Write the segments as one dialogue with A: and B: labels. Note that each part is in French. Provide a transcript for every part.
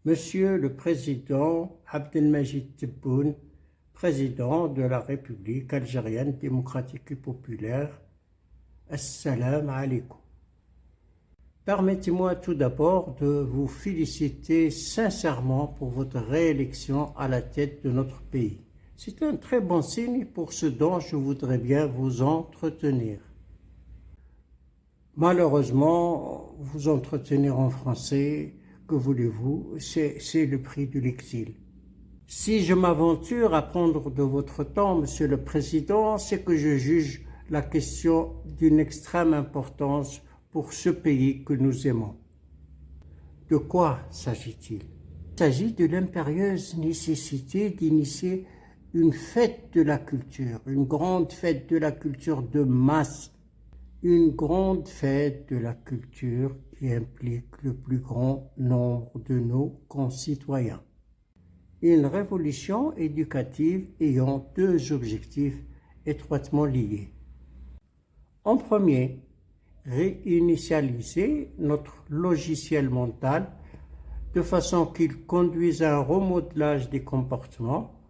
A: Monsieur le Président Abdelmajid Tebboune, Président de la République algérienne démocratique et populaire, Assalamu alaikum. Permettez-moi tout d'abord de vous féliciter sincèrement pour votre réélection à la tête de notre pays. C'est un très bon signe pour ce dont je voudrais bien vous entretenir. Malheureusement, vous entretenir en français, que voulez-vous, c'est le prix de l'exil. Si je m'aventure à prendre de votre temps, Monsieur le Président, c'est que je juge la question d'une extrême importance pour ce pays que nous aimons. De quoi s'agit-il? Il s'agit de l'impérieuse nécessité d'initier une fête de la culture, une grande fête de la culture de masse, une grande fête de la culture qui implique le plus grand nombre de nos concitoyens. Une révolution éducative ayant deux objectifs étroitement liés. En premier, réinitialiser notre logiciel mental de façon qu'il conduise à un remodelage des comportements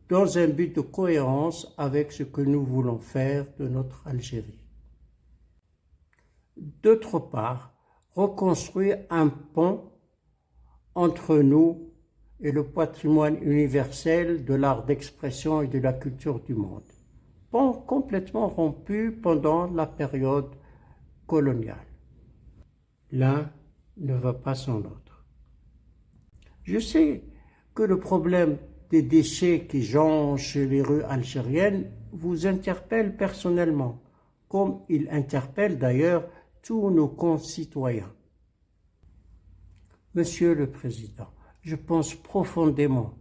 A: dans un but de cohérence avec ce que nous voulons faire de notre Algérie. D'autre part, reconstruire un pont entre nous et le patrimoine universel de l'art d'expression et de la culture du monde. Pont complètement rompu pendant la période coloniale. L'un ne va pas sans l'autre. Je sais que le problème des déchets qui jonchent les rues algériennes vous interpelle personnellement, comme il interpelle d'ailleurs tous nos concitoyens. Monsieur le Président, je pense profondément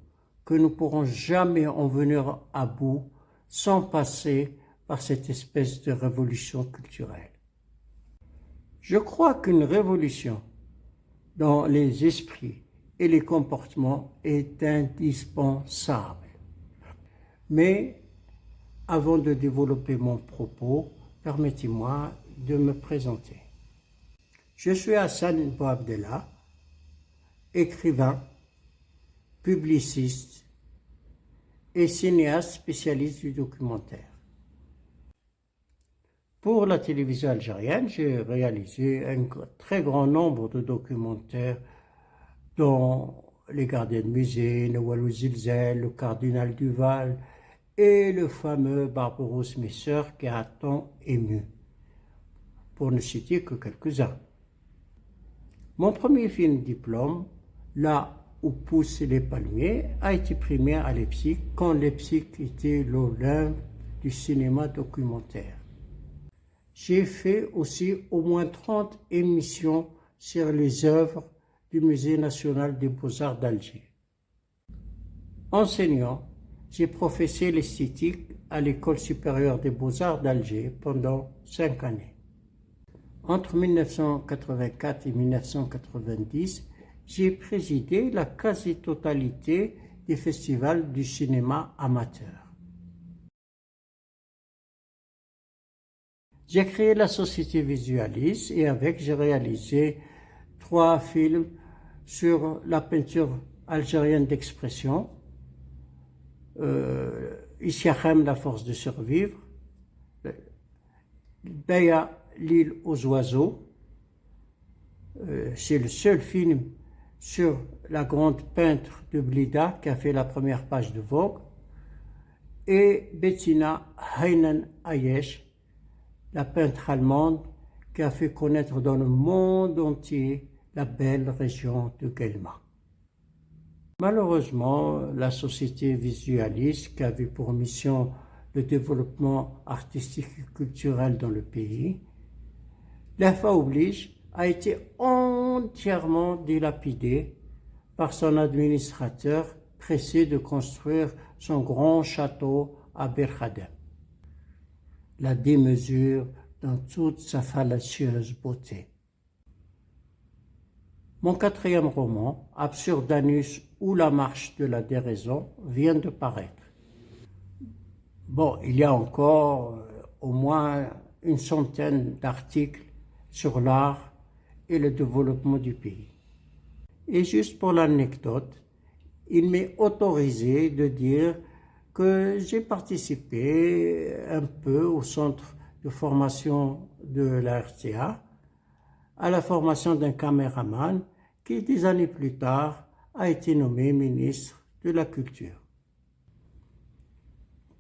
A: que nous ne pourrons jamais en venir à bout sans passer par cette espèce de révolution culturelle. Je crois qu'une révolution dans les esprits et les comportements est indispensable. Mais avant de développer mon propos, permettez-moi de me présenter. Je suis Hassan Bouabdallah, écrivain, publiciste et cinéaste spécialiste du documentaire. Pour la télévision algérienne, j'ai réalisé un très grand nombre de documentaires dont Les gardiens de musée, Nawal Ouzilzel, Le cardinal Duval et le fameux Barberousse Mes sœurs qui a tant ému, pour ne citer que quelques-uns. Mon premier film diplôme, Là où poussent les palmiers, a été primé à Leipzig quand Leipzig était l'Olympe du cinéma documentaire. J'ai fait aussi au moins 30 émissions sur les œuvres du Musée national des beaux-arts d'Alger. Enseignant, j'ai professé l'esthétique à l'École supérieure des beaux-arts d'Alger pendant 5 années. Entre 1984 et 1990, j'ai présidé la quasi-totalité des festivals du cinéma amateur. J'ai créé la société Visualis et avec j'ai réalisé 3 films sur la peinture algérienne d'expression, Issiachem, la force de survivre, Baya, l'île aux oiseaux, c'est le seul film sur la grande peintre de Blida qui a fait la première page de Vogue, et Bettina Heinen Ayesh, la peintre allemande qui a fait connaître dans le monde entier la belle région de Guelma. Malheureusement, la société Visualis, qui avait pour mission le développement artistique et culturel dans le pays, l'AFA oblige, a été entièrement dilapidée par son administrateur pressé de construire son grand château à Bir-Khadem. La démesure dans toute sa fallacieuse beauté. Mon 4e roman, Absurdanus ou la marche de la déraison, vient de paraître. Bon, il y a encore au moins une centaine d'articles sur l'art et le développement du pays. Et juste pour l'anecdote, il m'est autorisé de dire que j'ai participé un peu au centre de formation de la RTA, à la formation d'un caméraman qui, des années plus tard, a été nommé ministre de la Culture.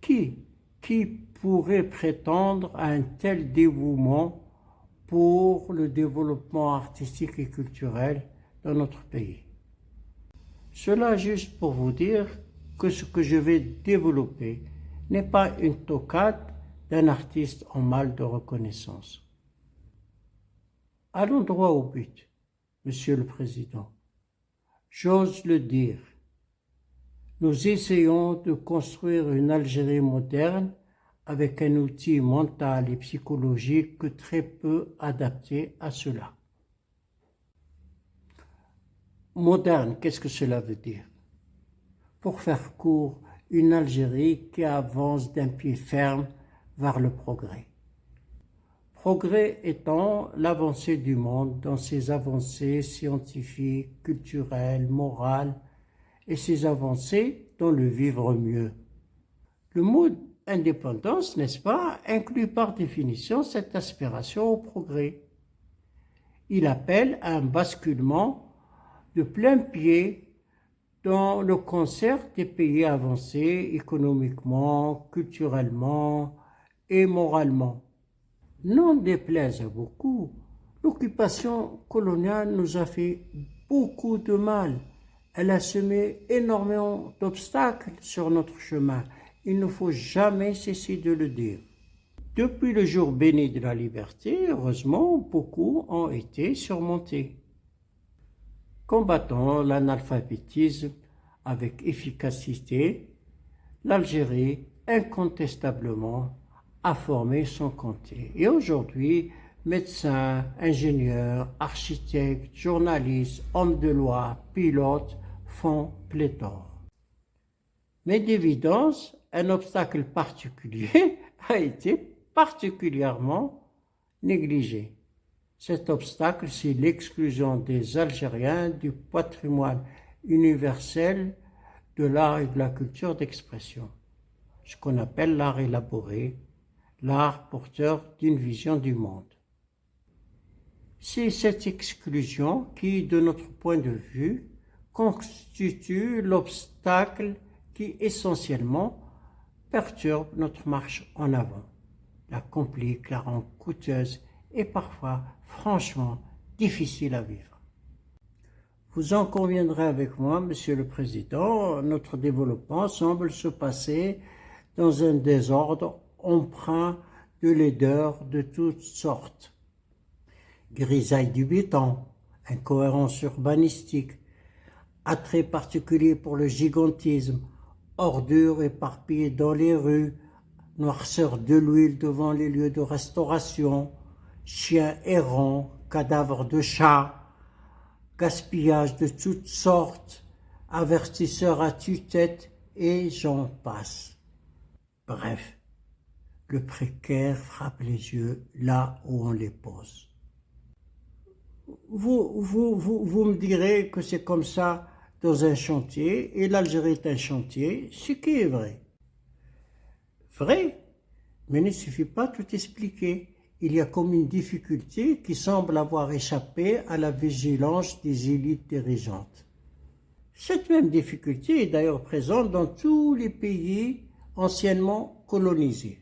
A: Qui pourrait prétendre à un tel dévouement pour le développement artistique et culturel dans notre pays? Cela juste pour vous dire que ce que je vais développer n'est pas une toquade d'un artiste en mal de reconnaissance. Allons droit au but, Monsieur le Président. J'ose le dire. Nous essayons de construire une Algérie moderne avec un outil mental et psychologique très peu adapté à cela. Moderne, qu'est-ce que cela veut dire? Pour faire court, une Algérie qui avance d'un pied ferme vers le progrès. Progrès étant l'avancée du monde dans ses avancées scientifiques, culturelles, morales et ses avancées dans le vivre mieux. Le mot indépendance, n'est-ce pas, inclut par définition cette aspiration au progrès. Il appelle à un basculement de plein pied dans le concert des pays avancés économiquement, culturellement et moralement. N'en déplaise à beaucoup, l'occupation coloniale nous a fait beaucoup de mal. Elle a semé énormément d'obstacles sur notre chemin. Il ne faut jamais cesser de le dire. Depuis le jour béni de la liberté, heureusement, beaucoup ont été surmontés. Combattant l'analphabétisme avec efficacité, l'Algérie, incontestablement, a formé son comté. Et aujourd'hui, médecins, ingénieurs, architectes, journalistes, hommes de loi, pilotes font pléthore. Mais d'évidence, un obstacle particulier a été particulièrement négligé. Cet obstacle, c'est l'exclusion des Algériens du patrimoine universel de l'art et de la culture d'expression, ce qu'on appelle l'art élaboré, l'art porteur d'une vision du monde. C'est cette exclusion qui, de notre point de vue, constitue l'obstacle qui essentiellement perturbe notre marche en avant, la complique, la rend coûteuse et parfois, franchement, difficile à vivre. Vous en conviendrez avec moi, Monsieur le Président, notre développement semble se passer dans un désordre empreint de laideur de toutes sortes. Grisaille du béton, incohérence urbanistique, attrait particulier pour le gigantisme, ordures éparpillées dans les rues, noirceur de l'huile devant les lieux de restauration, chiens errants, cadavres de chats, gaspillage de toutes sortes, avertisseurs à tue-tête et j'en passe. Bref, le précaire frappe les yeux là où on les pose. Vous me direz que c'est comme ça dans un chantier, et l'Algérie est un chantier, ce qui est vrai. Vrai, mais il ne suffit pas de tout expliquer. Il y a comme une difficulté qui semble avoir échappé à la vigilance des élites dirigeantes. Cette même difficulté est d'ailleurs présente dans tous les pays anciennement colonisés.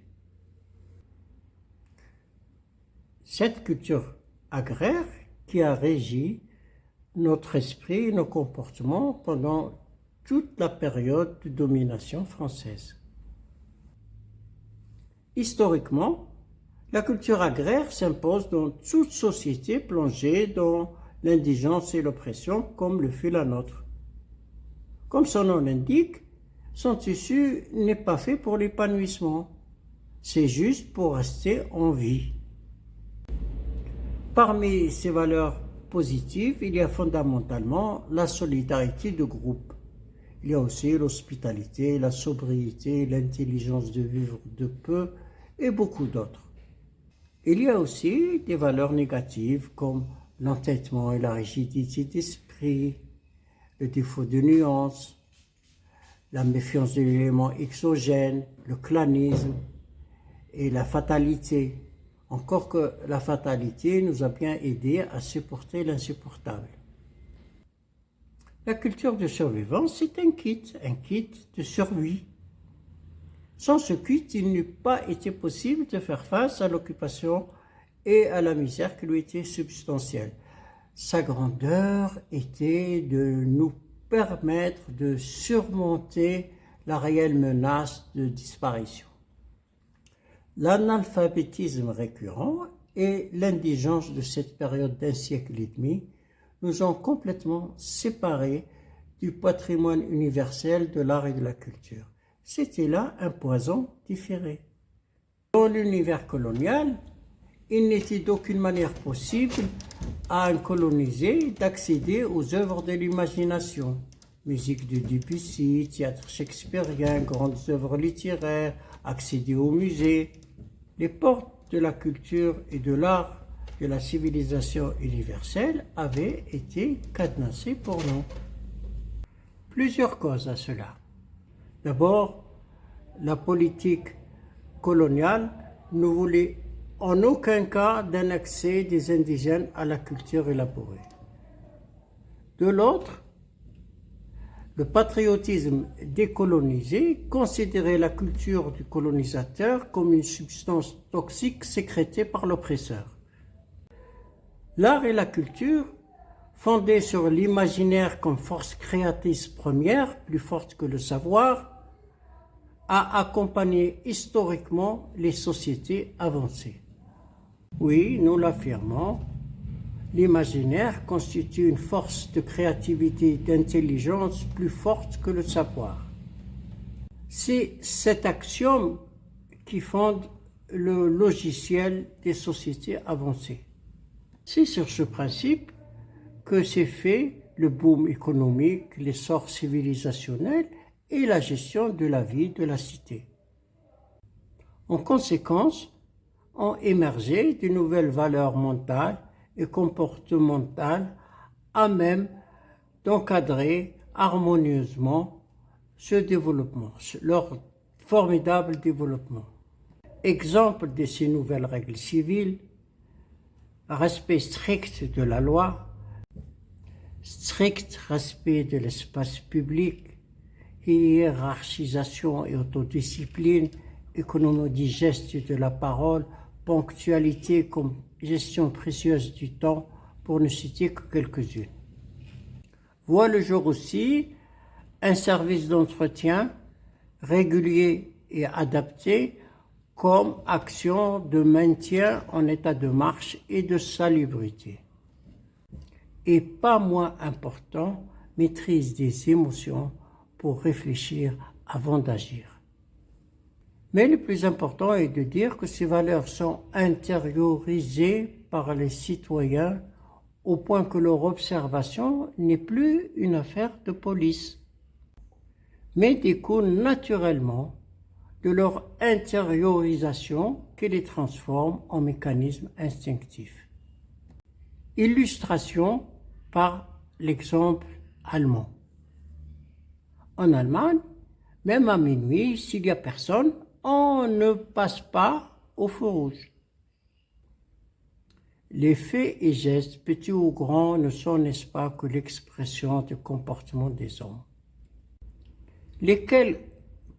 A: Cette culture agraire qui a régi notre esprit et nos comportements pendant toute la période de domination française. Historiquement, la culture agraire s'impose dans toute société plongée dans l'indigence et l'oppression comme le fut la nôtre. Comme son nom l'indique, son tissu n'est pas fait pour l'épanouissement, c'est juste pour rester en vie. Parmi ces valeurs positives, il y a fondamentalement la solidarité de groupe. Il y a aussi l'hospitalité, la sobriété, l'intelligence de vivre de peu et beaucoup d'autres. Il y a aussi des valeurs négatives comme l'entêtement et la rigidité d'esprit, le défaut de nuance, la méfiance de l'élément exogène, le clanisme et la fatalité. Encore que la fatalité nous a bien aidé à supporter l'insupportable. La culture de survivance, c'est un kit de survie. Sans ce kit, il n'eût pas été possible de faire face à l'occupation et à la misère qui lui était substantielle. Sa grandeur était de nous permettre de surmonter la réelle menace de disparition. L'analphabétisme récurrent et l'indigence de cette période d'un siècle et demi nous ont complètement séparés du patrimoine universel de l'art et de la culture. C'était là un poison différé. Dans l'univers colonial, il n'était d'aucune manière possible à un colonisé d'accéder aux œuvres de l'imagination. Musique de Debussy, théâtre shakespearien, grandes œuvres littéraires, accéder aux musées. Les portes de la culture et de l'art de la civilisation universelle avaient été cadenassées pour nous. Plusieurs causes à cela. D'abord, la politique coloniale ne voulait en aucun cas d'un accès des indigènes à la culture élaborée. De l'autre, le patriotisme décolonisé considérait la culture du colonisateur comme une substance toxique sécrétée par l'oppresseur. L'art et la culture, fondés sur l'imaginaire comme force créatrice première, plus forte que le savoir, a accompagné historiquement les sociétés avancées. Oui, nous l'affirmons, l'imaginaire constitue une force de créativité et d'intelligence plus forte que le savoir. C'est cet axiome qui fonde le logiciel des sociétés avancées. C'est sur ce principe que s'est fait le boom économique, l'essor civilisationnel et la gestion de la vie de la cité. En conséquence, ont émergé de nouvelles valeurs mentales et comportementales à même d'encadrer harmonieusement ce développement, leur formidable développement. Exemple de ces nouvelles règles civiles: respect strict de la loi, strict respect de l'espace public, hiérarchisation et autodiscipline, économie du geste et de la parole, ponctualité comme gestion précieuse du temps, pour ne citer que quelques-unes. Voit le jour aussi un service d'entretien régulier et adapté comme action de maintien en état de marche et de salubrité. Et pas moins important, maîtrise des émotions pour réfléchir avant d'agir. Mais le plus important est de dire que ces valeurs sont intériorisées par les citoyens au point que leur observation n'est plus une affaire de police, mais découle naturellement de leur intériorisation qui les transforme en mécanismes instinctifs. Illustration par l'exemple allemand. En Allemagne, même à minuit, s'il n'y a personne, on ne passe pas au feu rouge. Les faits et gestes, petits ou grands, ne sont, n'est-ce pas, que l'expression du comportement des hommes. Lesquels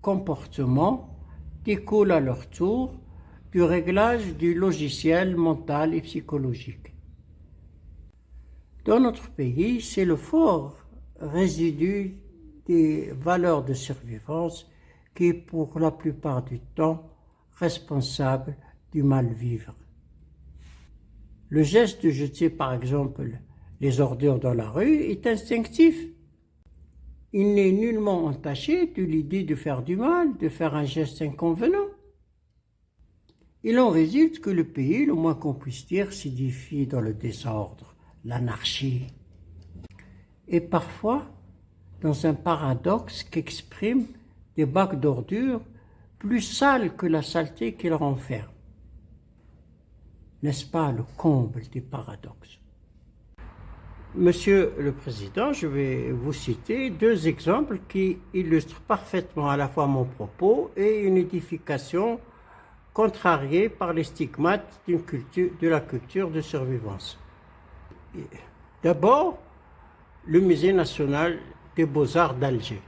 A: comportements découlent à leur tour du réglage du logiciel mental et psychologique. Dans notre pays, c'est le fort résidu des valeurs de survivance qui est pour la plupart du temps responsable du mal-vivre. Le geste de jeter par exemple les ordures dans la rue est instinctif. Il n'est nullement entaché de l'idée de faire du mal, de faire un geste inconvenant. Il en résulte que le pays, le moins qu'on puisse dire, s'édifie dans le désordre, l'anarchie, et parfois dans un paradoxe qu'expriment des bacs d'ordures plus sales que la saleté qu'ils renferment. N'est-ce pas le comble des paradoxes? Monsieur le Président, je vais vous citer deux exemples qui illustrent parfaitement à la fois mon propos et une édification contrariée par les stigmates de la culture de survivance. D'abord, le Musée national des beaux-arts d'Alger.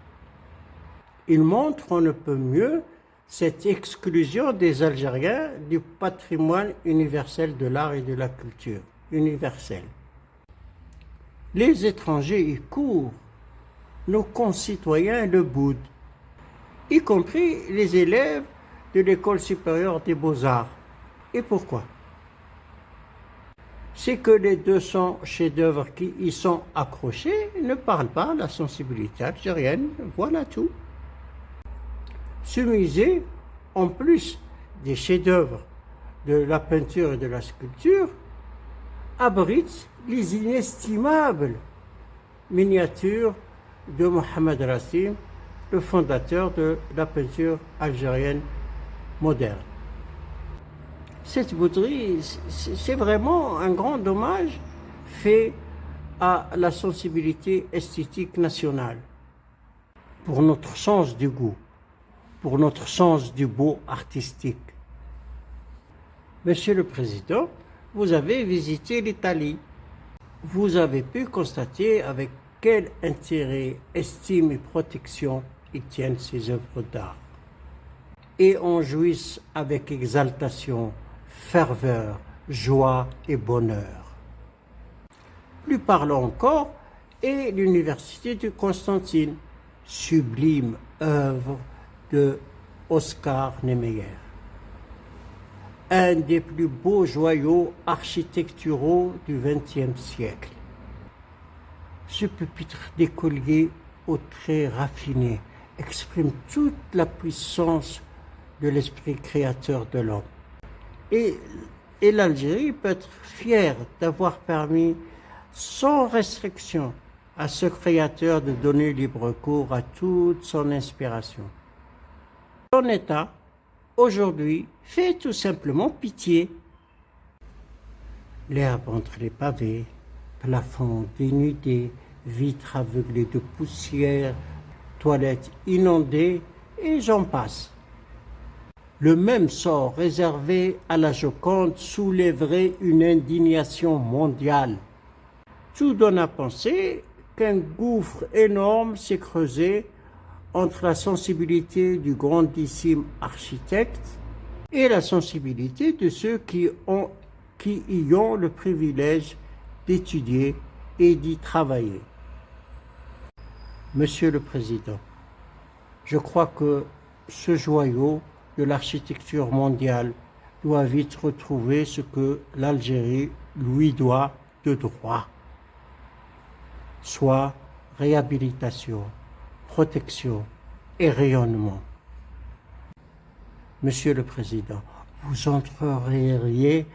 A: Il montre, on ne peut mieux, cette exclusion des Algériens du patrimoine universel de l'art et de la culture universelle. Les étrangers y courent, nos concitoyens le boudent, y compris les élèves de l'École supérieure des beaux-arts. Et pourquoi? C'est que les 200 chefs-d'œuvre qui y sont accrochés ne parlent pas à la sensibilité algérienne, voilà tout. Ce musée, en plus des chefs-d'œuvre de la peinture et de la sculpture, abrite les inestimables miniatures de Mohamed Rassim, le fondateur de la peinture algérienne moderne. Cette bouderie, c'est vraiment un grand hommage fait à la sensibilité esthétique nationale, pour notre sens du goût, pour notre sens du beau artistique. Monsieur le Président, vous avez visité l'Italie. Vous avez pu constater avec quel intérêt, estime et protection ils tiennent ces œuvres d'art. Et en jouissent avec exaltation, ferveur, joie et bonheur. Plus parlant encore est l'Université de Constantine, sublime œuvre de Oscar Niemeyer. Un des plus beaux joyaux architecturaux du XXe siècle. Ce pupitre d'écolier aux traits raffinés exprime toute la puissance de l'esprit créateur de l'homme. Et l'Algérie peut être fière d'avoir permis sans restriction à ce créateur de donner libre cours à toute son inspiration. Son état, aujourd'hui, fait tout simplement pitié. L'herbe entre les pavés, plafond dénudé, vitres aveuglées de poussière, toilettes inondées, et j'en passe. Le même sort réservé à la Joconde soulèverait une indignation mondiale. Tout donne à penser qu'un gouffre énorme s'est creusé entre la sensibilité du grandissime architecte et la sensibilité de ceux qui y ont le privilège d'étudier et d'y travailler. Monsieur le Président, je crois que ce joyau de l'architecture mondiale doit vite retrouver ce que l'Algérie lui doit de droit, soit réhabilitation, protection et rayonnement. Monsieur le Président, vous entreriez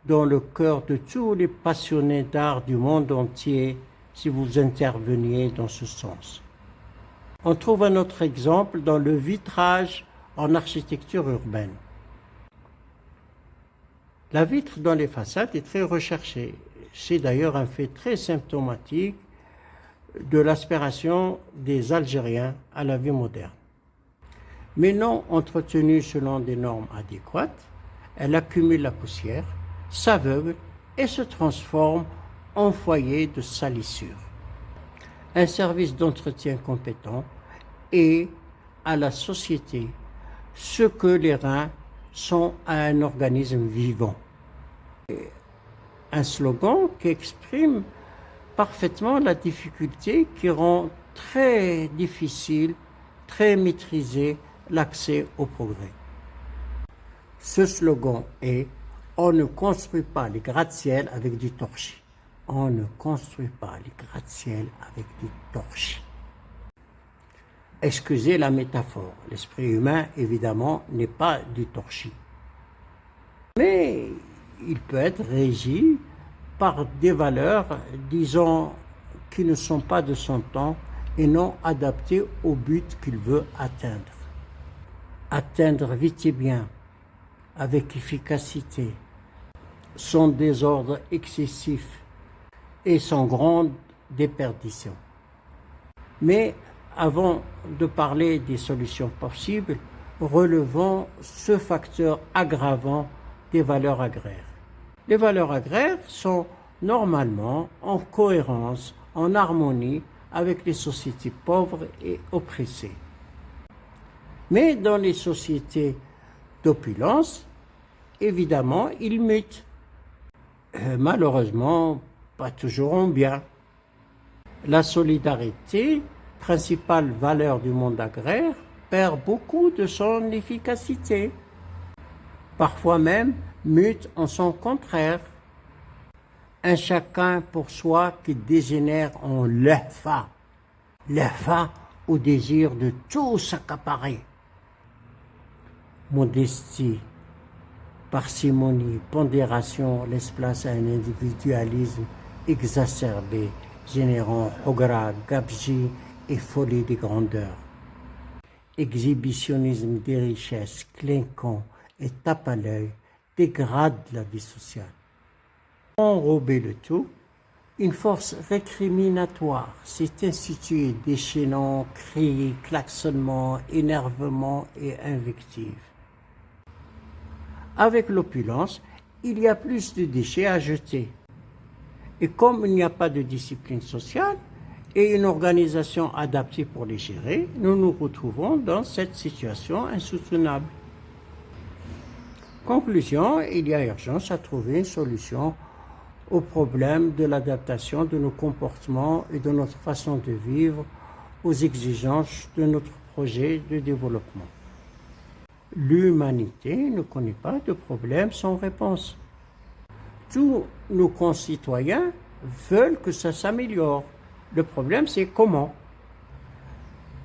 A: dans le cœur de tous les passionnés d'art du monde entier si vous interveniez dans ce sens. On trouve un autre exemple dans le vitrage en architecture urbaine. La vitre dans les façades est très recherchée. C'est d'ailleurs un fait très symptomatique de l'aspiration des Algériens à la vie moderne. Mais non entretenue selon des normes adéquates, elle accumule la poussière, s'aveugle et se transforme en foyer de salissure. Un service d'entretien compétent et à la société ce que les reins sont à un organisme vivant. Un slogan qui exprime parfaitement la difficulté qui rend très difficile, très maîtrisé l'accès au progrès. Ce slogan est « On ne construit pas les gratte-ciel avec du torchis ». On ne construit pas les gratte-ciel avec du torchis. Excusez la métaphore, l'esprit humain, évidemment, n'est pas du torchis. Mais il peut être régi par des valeurs, disons, qui ne sont pas de son temps et non adaptées au but qu'il veut atteindre. Atteindre vite et bien, avec efficacité, sans désordre excessif et sans grande déperdition. Mais avant de parler des solutions possibles, relevons ce facteur aggravant des valeurs agraires. Les valeurs agraires sont normalement en cohérence, en harmonie avec les sociétés pauvres et oppressées. Mais dans les sociétés d'opulence, évidemment, ils mutent. Malheureusement, pas toujours en bien. La solidarité, principale valeur du monde agraire, perd beaucoup de son efficacité. Parfois même, mute en son contraire. Un chacun pour soi qui dégénère en l'EFA au désir de tout s'accaparer. Modestie, parcimonie, pondération laisse place à un individualisme exacerbé, générant hogra, gabegie et folie des grandeurs. Exhibitionnisme des richesses, clinquant et tape à l'œil, dégrade la vie sociale. Enrober le tout, une force récriminatoire s'est instituée, déchaînant cris, klaxonnements, énervements et invectives. Avec l'opulence, il y a plus de déchets à jeter. Et comme il n'y a pas de discipline sociale et une organisation adaptée pour les gérer, nous nous retrouvons dans cette situation insoutenable. Conclusion, il y a urgence à trouver une solution au problème de l'adaptation de nos comportements et de notre façon de vivre aux exigences de notre projet de développement. L'humanité ne connaît pas de problème sans réponse. Tous nos concitoyens veulent que ça s'améliore. Le problème, c'est comment?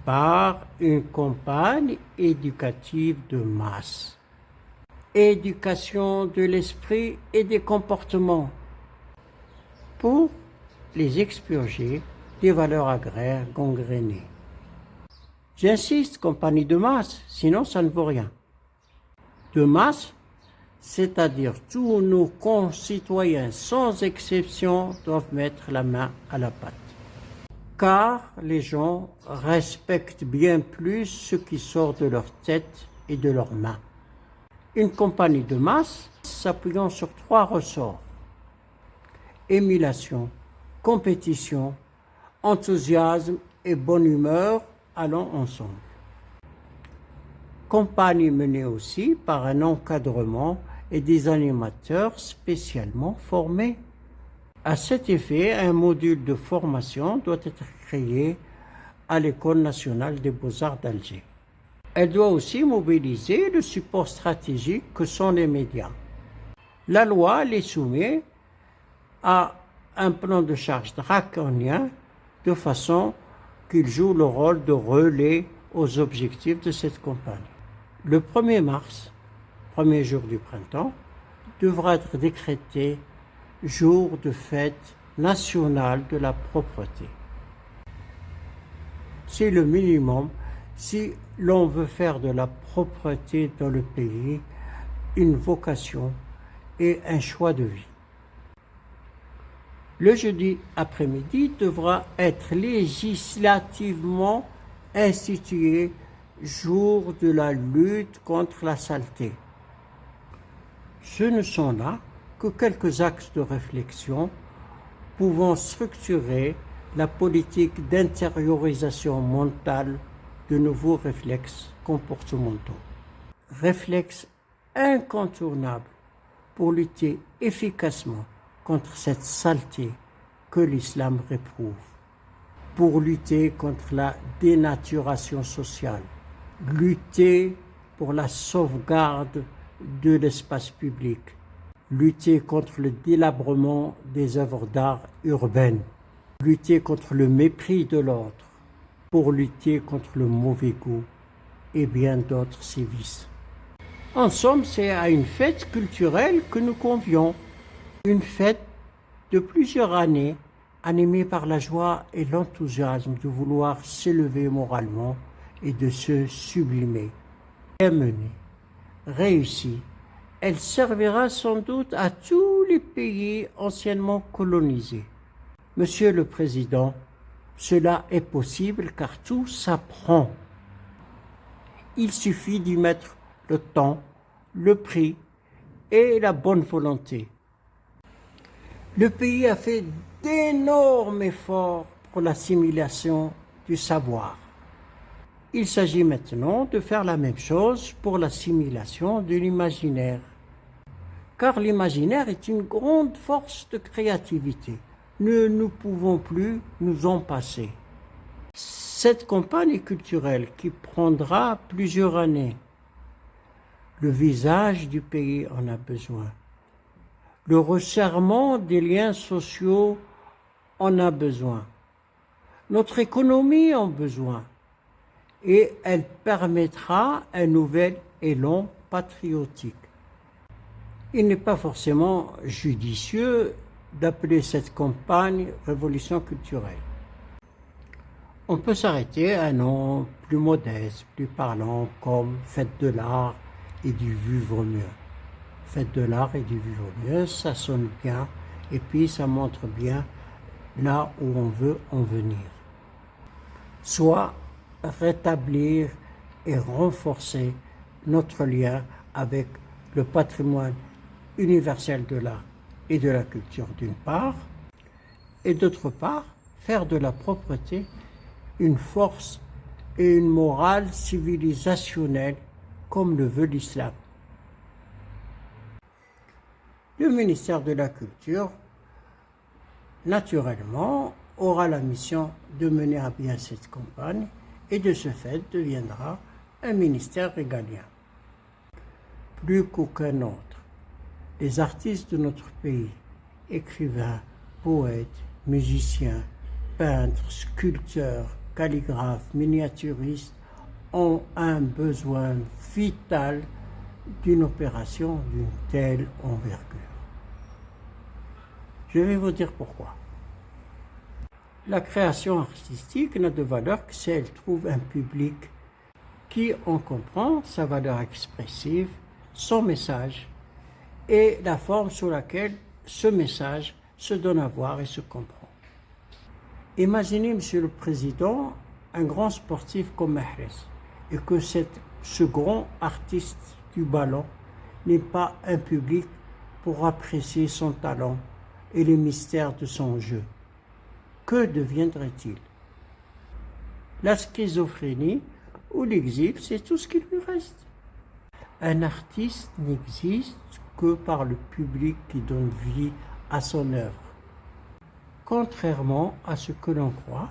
A: Par une campagne éducative de masse. Éducation de l'esprit et des comportements pour les expurger des valeurs agraires gangrénées. J'insiste, compagnie de masse, sinon ça ne vaut rien. De masse, c'est-à-dire tous nos concitoyens, sans exception, doivent mettre la main à la pâte. Car les gens respectent bien plus ce qui sort de leur tête et de leurs mains. Une compagnie de masse s'appuyant sur 3 ressorts: émulation, compétition, enthousiasme et bonne humeur allant ensemble. Campagne menée aussi par un encadrement et des animateurs spécialement formés. À cet effet, un module de formation doit être créé à l'École nationale des beaux-arts d'Alger. Elle doit aussi mobiliser le support stratégique que sont les médias. La loi les soumet à un plan de charge draconien de façon qu'ils jouent le rôle de relais aux objectifs de cette campagne. Le 1er mars, premier jour du printemps, devra être décrété jour de fête nationale de la propreté. C'est le minimum si l'on veut faire de la propreté dans le pays une vocation et un choix de vie. Le jeudi après-midi devra être législativement institué jour de la lutte contre la saleté. Ce ne sont là que quelques axes de réflexion pouvant structurer la politique d'intériorisation mentale de nouveaux réflexes comportementaux. Réflexes incontournables pour lutter efficacement contre cette saleté que l'islam réprouve, pour lutter contre la dénaturation sociale, lutter pour la sauvegarde de l'espace public, lutter contre le délabrement des œuvres d'art urbaines, lutter contre le mépris de l'autre, pour lutter contre le mauvais goût et bien d'autres sévices. En somme, c'est à une fête culturelle que nous convions, une fête de plusieurs années animée par la joie et l'enthousiasme de vouloir s'élever moralement et de se sublimer. Bien menée, réussie, elle servira sans doute à tous les pays anciennement colonisés. Monsieur le Président, cela est possible car tout s'apprend. Il suffit d'y mettre le temps, le prix et la bonne volonté. Le pays a fait d'énormes efforts pour l'assimilation du savoir. Il s'agit maintenant de faire la même chose pour l'assimilation de l'imaginaire. Car l'imaginaire est une grande force de créativité. Nous ne pouvons plus nous en passer. Cette campagne culturelle qui prendra plusieurs années, le visage du pays en a besoin. Le resserrement des liens sociaux en a besoin. Notre économie en a besoin. Et elle permettra un nouvel élan patriotique. Il n'est pas forcément judicieux d'appeler cette campagne révolution culturelle. On peut s'arrêter à un nom plus modeste, plus parlant, comme fête de l'art et du vivre mieux. Fête de l'art et du vivre mieux, ça sonne bien et puis ça montre bien là où on veut en venir. Soit rétablir et renforcer notre lien avec le patrimoine universel de l'art et de la culture d'une part, et d'autre part, faire de la propreté une force et une morale civilisationnelle comme le veut l'islam. Le ministère de la Culture, naturellement, aura la mission de mener à bien cette campagne et de ce fait deviendra un ministère régalien. Plus qu'aucun autre, les artistes de notre pays, écrivains, poètes, musiciens, peintres, sculpteurs, calligraphes, miniaturistes, ont un besoin vital d'une opération d'une telle envergure. Je vais vous dire pourquoi. La création artistique n'a de valeur que si elle trouve un public qui en comprend sa valeur expressive, son message et la forme sous laquelle ce message se donne à voir et se comprend. Imaginez, Monsieur le Président, un grand sportif comme Mahrez et que ce grand artiste du ballon n'ait pas un public pour apprécier son talent et les mystères de son jeu. Que deviendrait-il? La schizophrénie ou l'exil, c'est tout ce qui lui reste. Un artiste n'existe que par le public qui donne vie à son œuvre. Contrairement à ce que l'on croit,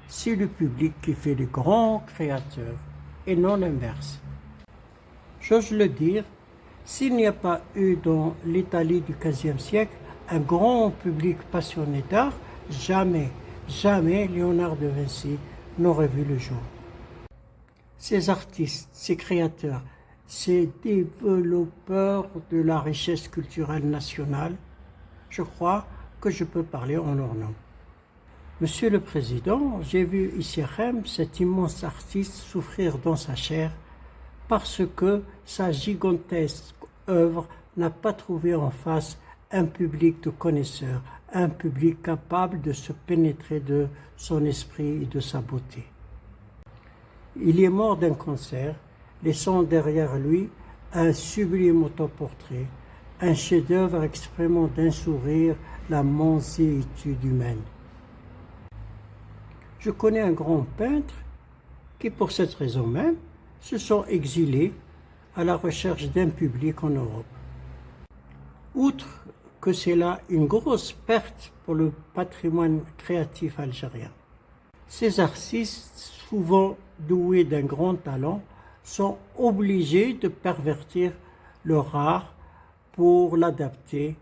A: c'est le public qui fait les grands créateurs et non l'inverse. J'ose le dire, s'il n'y a pas eu dans l'Italie du XVe siècle un grand public passionné d'art, jamais Léonard de Vinci n'aurait vu le jour. Ces artistes, ces créateurs, ces développeurs de la richesse culturelle nationale, je crois que je peux parler en leur nom. Monsieur le Président, j'ai vu ici à Rem cet immense artiste souffrir dans sa chair parce que sa gigantesque œuvre n'a pas trouvé en face un public de connaisseurs, un public capable de se pénétrer de son esprit et de sa beauté. Il est mort d'un cancer, laissant derrière lui un sublime autoportrait, un chef-d'œuvre exprimant d'un sourire la mansuétude humaine. Je connais un grand peintre qui, pour cette raison même, se sont exilés à la recherche d'un public en Europe. Outre que c'est là une grosse perte pour le patrimoine créatif algérien. Ces artistes, souvent doués d'un grand talent, sont obligés de pervertir leur art pour l'adapter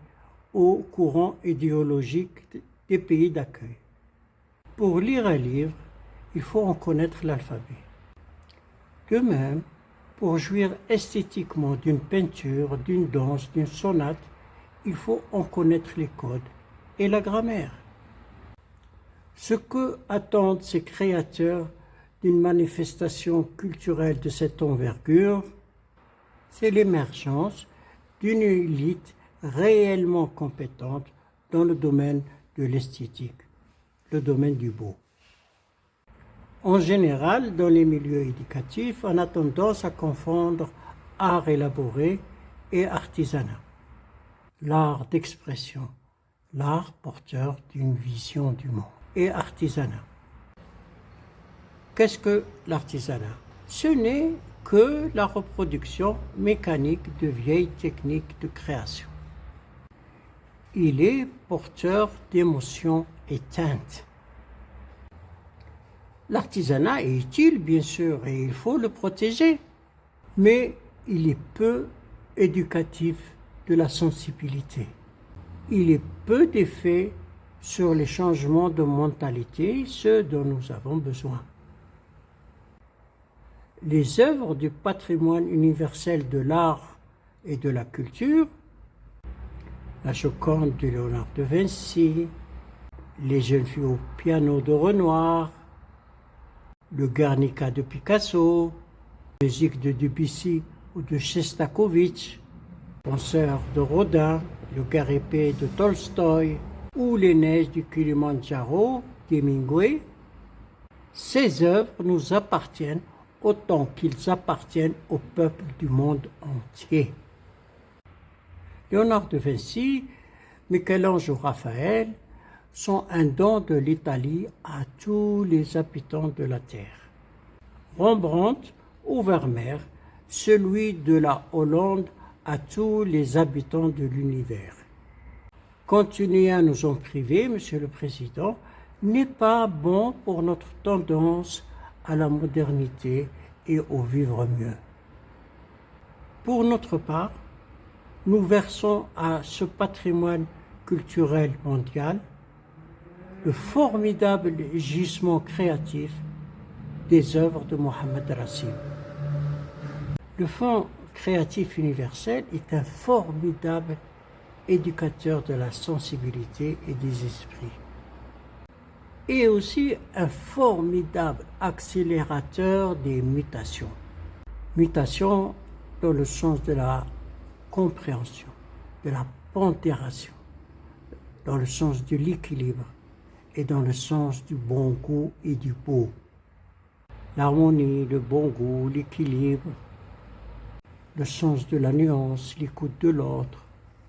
A: au courant idéologique des pays d'accueil. Pour lire un livre, il faut en connaître l'alphabet. De même, pour jouir esthétiquement d'une peinture, d'une danse, d'une sonate, il faut en connaître les codes et la grammaire. Ce que attendent ces créateurs d'une manifestation culturelle de cette envergure, c'est l'émergence d'une élite réellement compétente dans le domaine de l'esthétique. le domaine du beau. En général, dans les milieux éducatifs, on a tendance à confondre art élaboré et artisanat. L'art d'expression, l'art porteur d'une vision du monde, et artisanat. Qu'est-ce que l'artisanat? Ce n'est que la reproduction mécanique de vieilles techniques de création. Il est porteur d'émotions éteintes. L'artisanat est utile, bien sûr, et il faut le protéger, mais il est peu éducatif de la sensibilité. Il est peu d'effet sur les changements de mentalité, ceux dont nous avons besoin. Les œuvres du patrimoine universel de l'art et de la culture, la Joconde de Léonard de Vinci, les jeunes filles au piano de Renoir, le Guernica de Picasso, la musique de Debussy ou de Shostakovich, le concert de Rodin, le Garépé de Tolstoï ou les neiges du Kilimandjaro d'Hemingway, ces œuvres nous appartiennent autant qu'ils appartiennent au peuple du monde entier. Léonard de Vinci, Michel-Ange ou Raphaël sont un don de l'Italie à tous les habitants de la terre. Rembrandt ou Vermeer, celui de la Hollande à tous les habitants de l'univers. Continuer à nous en priver, Monsieur le Président, n'est pas bon pour notre tendance à la modernité et au vivre mieux. Pour notre part, nous versons à ce patrimoine culturel mondial le formidable gisement créatif des œuvres de Mohamed Racine. Le Fonds créatif universel est un formidable éducateur de la sensibilité et des esprits, et aussi un formidable accélérateur des mutations. Mutations dans le sens de la compréhension, de la pondération, dans le sens de l'équilibre et dans le sens du bon goût et du beau. L'harmonie, le bon goût, l'équilibre, le sens de la nuance, l'écoute de l'autre,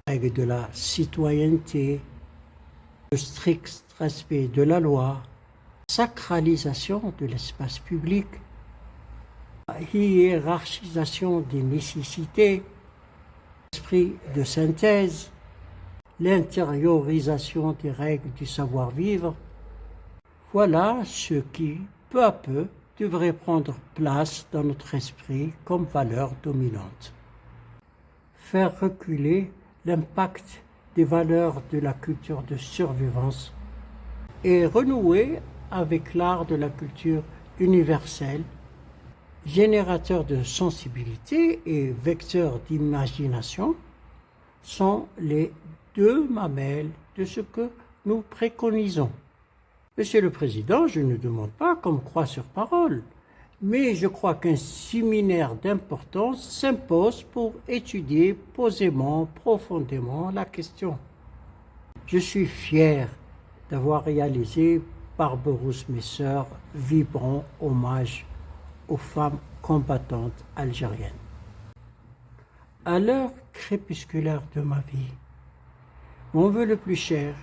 A: la règle de la citoyenneté, le strict respect de la loi, la sacralisation de l'espace public, la hiérarchisation des nécessités, l'esprit de synthèse, l'intériorisation des règles du savoir-vivre. Voilà ce qui, peu à peu, devrait prendre place dans notre esprit comme valeur dominante. Faire reculer l'impact des valeurs de la culture de survivance et renouer avec l'art de la culture universelle, générateur de sensibilité et vecteur d'imagination, sont les deux mamelles de ce que nous préconisons. Monsieur le Président, je ne demande pas qu'on me croie sur parole, mais je crois qu'un séminaire d'importance s'impose pour étudier posément, profondément la question. Je suis fier d'avoir réalisé Barberousse mes sœurs, vibrant hommage aux femmes combattantes algériennes. À l'heure crépusculaire de ma vie, mon vœu le plus cher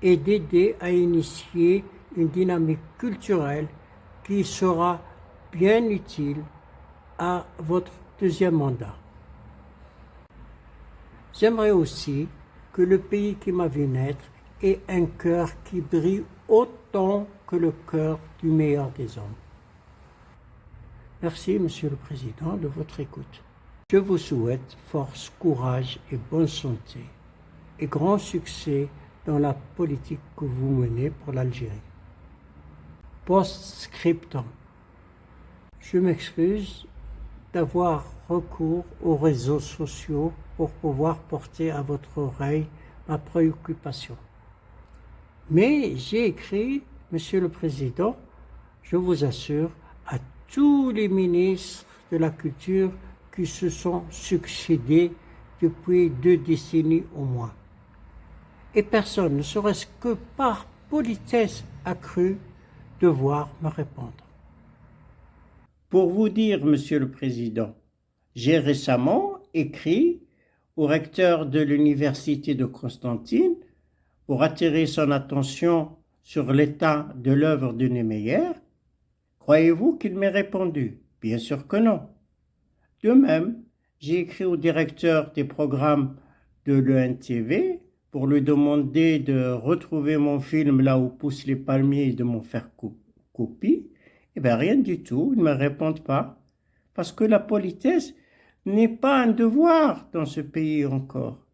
A: est d'aider à initier une dynamique culturelle qui sera bien utile à votre deuxième mandat. J'aimerais aussi que le pays qui m'a vu naître ait un cœur qui brille autant que le cœur du meilleur des hommes. Merci, Monsieur le Président, de votre écoute. Je vous souhaite force, courage et bonne santé et grand succès dans la politique que vous menez pour l'Algérie. Post-scriptum. Je m'excuse d'avoir recours aux réseaux sociaux pour pouvoir porter à votre oreille ma préoccupation. Mais j'ai écrit, Monsieur le Président, je vous assure, à tous les ministres de la Culture qui se sont succédés depuis 2 décennies au moins. Et personne, ne serait-ce que par politesse a cru devoir me répondre. Pour vous dire, Monsieur le Président, j'ai récemment écrit au recteur de l'Université de Constantine pour attirer son attention sur l'état de l'œuvre de Niemeyer. Croyez-vous qu'il m'ait répondu? Bien sûr que non. De même, j'ai écrit au directeur des programmes de l'ENTV pour lui demander de retrouver mon film Là où poussent les palmiers et de m'en faire copie. Eh bien, rien du tout, ils ne me répondent pas, parce que la politesse n'est pas un devoir dans ce pays encore.